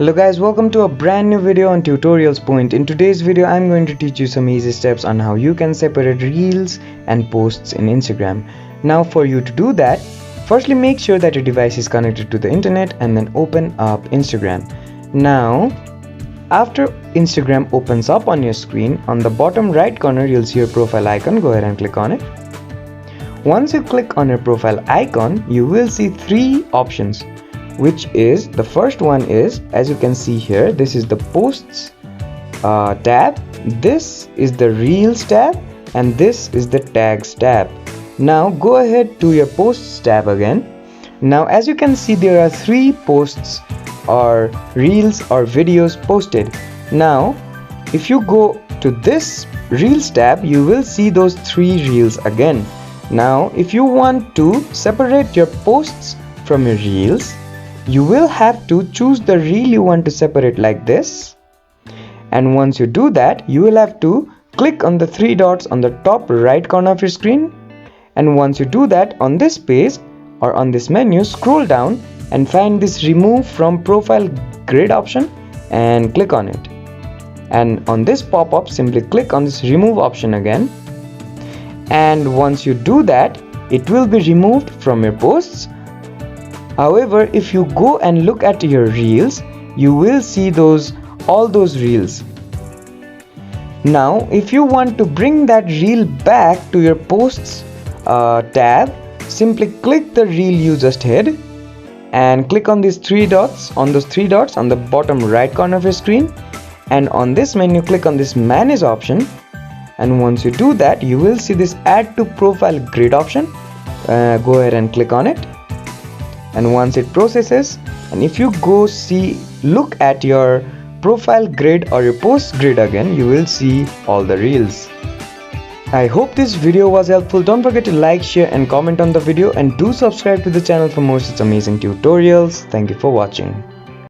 Hello guys, welcome to a brand new video on Tutorials Point. In today's video I'm going to teach you some easy steps on how you can separate reels and posts in Instagram. Now for you to do that, firstly make sure that your device is connected to the internet and then open up Instagram. Now after Instagram opens up on your screen, on the bottom right corner you'll see your profile icon. Go ahead and click on it. Once you click on your profile icon, you will see three options, which is, the first one is, as you can see here, this is the posts tab, this is the reels tab, and this is the tags tab. Now go ahead to your posts tab again. Now as you can see, there are three posts or reels or videos posted. Now if you go to this reels tab, you will see those three reels again. Now if you want to separate your posts from your reels, you will have to choose the reel you want to separate like this, and once you do that, you will have to click on the three dots on the top right corner of your screen, and once you do that, on this page or on this menu, scroll down and find this remove from profile grid option and click on it, and on this pop-up simply click on this remove option again, and once you do that, it will be removed from your posts. However, if you go and look at your reels, you will see all those reels. Now if you want to bring that reel back to your posts tab, simply click the reel you just hid and click on these three dots, on the bottom right corner of your screen, and on this menu click on this manage option, and once you do that, you will see this add to profile grid option. Go ahead and click on it, and once it processes, and if you look at your profile grid or your post grid again, you will see all the reels. I hope this video was helpful. Don't forget to like, share and comment on the video, and do subscribe to the channel for more such amazing tutorials. Thank you for watching.